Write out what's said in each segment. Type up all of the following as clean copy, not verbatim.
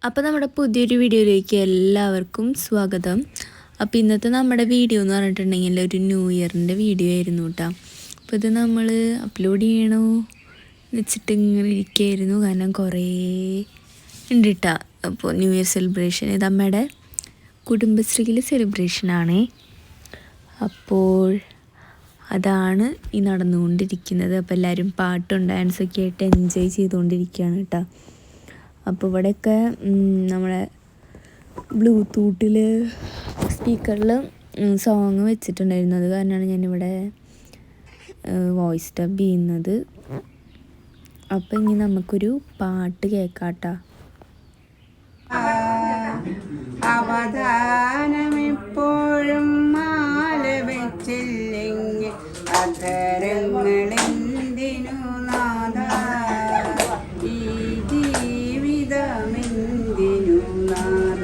അപ്പോൾ നമ്മുടെ പുതിയൊരു വീഡിയോയിലേക്ക് എല്ലാവർക്കും സ്വാഗതം. അപ്പോൾ ഇന്നത്തെ നമ്മുടെ വീഡിയോ എന്ന് പറഞ്ഞിട്ടുണ്ടെങ്കിൽ ഒരു ന്യൂ ഇയറിൻ്റെ വീഡിയോ ആയിരുന്നു കേട്ടോ. അപ്പോൾ ഇത് നമ്മൾ അപ്ലോഡ് ചെയ്യണോ വെച്ചിട്ട് ഇങ്ങനെ ഇരിക്കുകയായിരുന്നു, കാരണം കുറേ ഉണ്ട് കേട്ടോ. അപ്പോൾ ന്യൂ ഇയർ സെലിബ്രേഷൻ ഇത് അമ്മയുടെ കുടുംബശ്രീയിലെ സെലിബ്രേഷനാണേ. അപ്പോൾ അതാണ് ഈ നടന്നുകൊണ്ടിരിക്കുന്നത്. അപ്പോൾ എല്ലാവരും പാട്ടും ഡാൻസൊക്കെ ആയിട്ട് എൻജോയ് ചെയ്തുകൊണ്ടിരിക്കുകയാണ് കേട്ടോ. അപ്പോൾ ഇവിടെയൊക്കെ നമ്മളെ ബ്ലൂടൂത്തിൽ സ്പീക്കറിൽ സോങ് വെച്ചിട്ടുണ്ടായിരുന്നു. അത് കാരണമാണ് ഞാനിവിടെ വോയിസ് ഡബ് ചെയ്യുന്നത്. അപ്പോൾ ഇനി നമുക്കൊരു പാട്ട് കേൾക്കാട്ടോ. അവധാനമെപ്പോഴും മാല വെച്ചില്ലെങ്കിൽ അധരങ്ങളെന്തിനു നാഥ, ഈ ജീവിതമെന്തിനു നാഥ.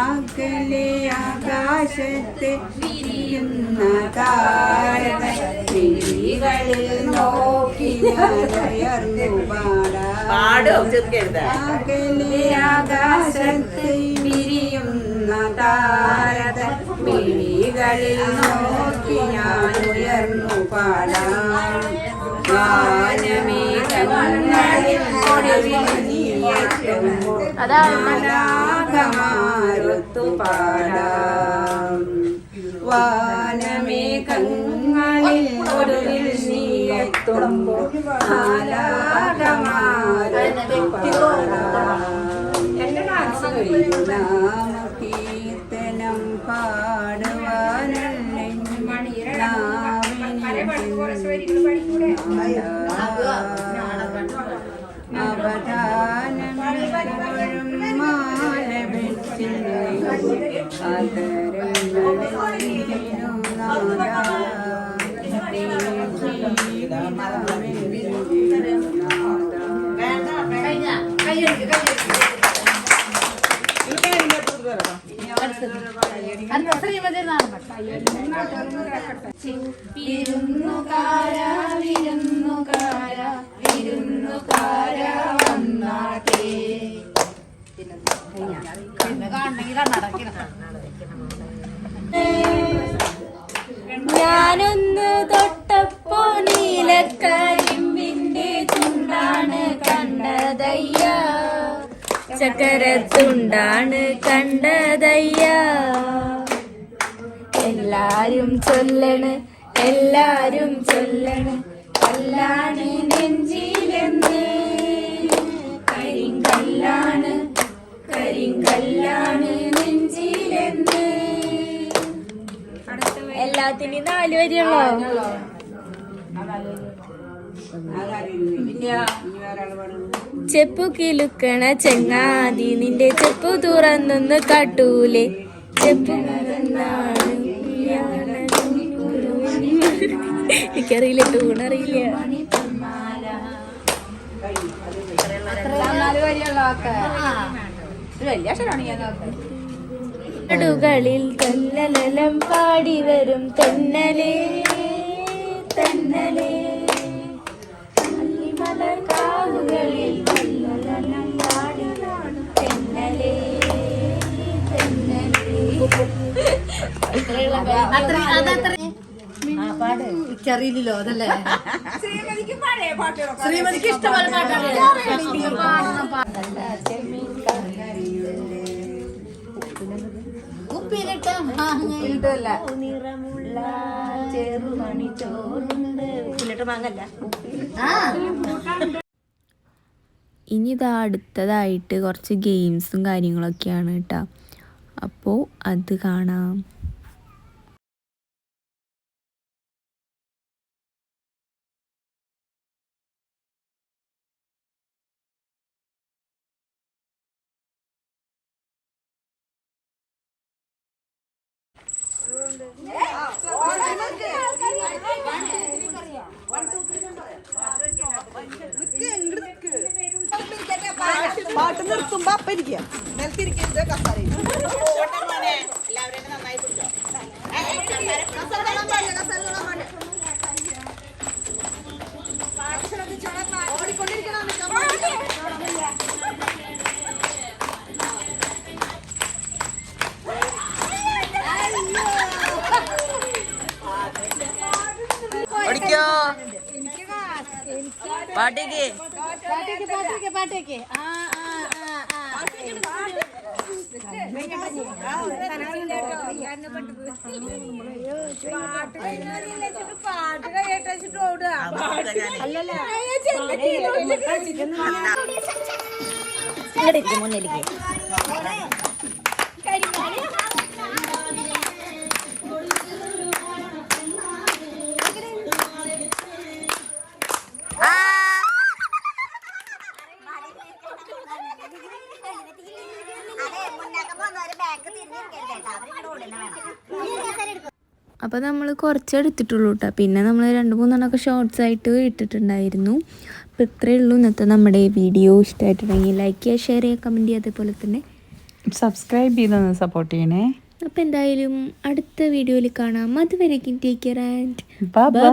അകലെ ആകാശത്തെ വിരിയുന്ന താരകളിൽ നോക്കി ഞാനുയർന്നു പാടാം. അകലെ ആകാശത്തെ വിരിയുന്ന താരകളിൽ നോക്കി ഞാനുയർന്നു പാടാം. വാനമേഘങ്ങളിൽ ഒടുവിൽ നീയെത്തുമ്പോൾ മാലാഖമാരൊത്തു പാടാം. വാനമേഘങ്ങളിൽ ഒടുവിൽ നീയെത്തുമ്പോൾ മാലാഖമാരൊത്തു പാടാം. നാമകീർത്തനം പാടുവാനല്ലേ അവധാനമെപ്പോഴും മാല വെച്ചില്ലെങ്കിൽ അധരങ്ങളെന്തിനു നാഥ, ഞാനൊന്ന് തൊട്ടപ്പോ നീലക്കരിമ്പിന്റെ ചുണ്ടാണ് കണ്ടതയ്യ, ചക്കരത്തുണ്ടാണ് കണ്ടതയ്യ. എല്ലാരും ചൊല്ലണ് എല്ലാരും ചൊല്ലണ് കല്ലാണ് നെഞ്ചിലെന്ന്, കരിങ്കല്ലാണ് കരിങ്കല്ലാണ് നെഞ്ചിലെന്ന്. എല്ലാത്തിനും 4 വരെയുള്ളോ? ചെപ്പു കിലുക്കണ ചെങ്ങാതി നിന്റെ ചെപ്പു തുറന്നൊന്ന് കാട്ടൂലേ, ചെപ്പു എനിക്കറിയില്ല, ടൂണറിയില്ല. ടുകളിൽ തന്നലം പാടി വരും തെന്നലേ തെന്നലേ, മലർക്കാവുകളിൽ തന്നലം പാടി തെന്നലേ തെന്നലേ. എനിക്കറിയില്ലല്ലോ, അതല്ലേ ശ്രീമതിക്ക് ഇഷ്ടമുള്ള പാട്ടാണ്. ഉപ്പിലിട്ടല്ല നിറമുള്ള ചെറുമണി ചോറുണ്ട്. ഉപ്പിലിട്ട മാങ്ങല്ല. ഇനി ഇതാ അടുത്തതായിട്ട് കുറച്ച് ഗെയിംസും കാര്യങ്ങളൊക്കെയാണ് കേട്ടോ. അപ്പോൾ അത് കാണാം. പാട്ട് നിർത്തുമ്പോ അപ്പ ഇരിക്കുക, നിലത്തിരിക്കരുത്. കസാര ഓടിക്കൊണ്ടിരിക്കണം. പാട്ടേക്ക് മുന്നിലേക്ക് അപ്പോൾ നമ്മൾ കുറച്ച് എടുത്തിട്ടുള്ളൂ കേട്ടോ. പിന്നെ നമ്മൾ 2-3 ഷോർട്സ് ആയിട്ട് ഇട്ടിട്ടുണ്ടായിരുന്നു. അപ്പോൾ ഇത്രയേ ഉള്ളൂ ഇന്നത്തെ നമ്മുടെ വീഡിയോ. ഇഷ്ടമായിട്ടുണ്ടെങ്കിൽ ലൈക്ക് ചെയ്യുക, ഷെയർ ചെയ്യുക, കമൻറ്റ് ചെയ്യുക, അതേപോലെ തന്നെ സബ്സ്ക്രൈബ് ചെയ്തൊന്ന് സപ്പോർട്ട് ചെയ്യണേ. അപ്പോൾ എന്തായാലും അടുത്ത വീഡിയോയിൽ കാണാം. അതുവരേക്കും take care and bye bye.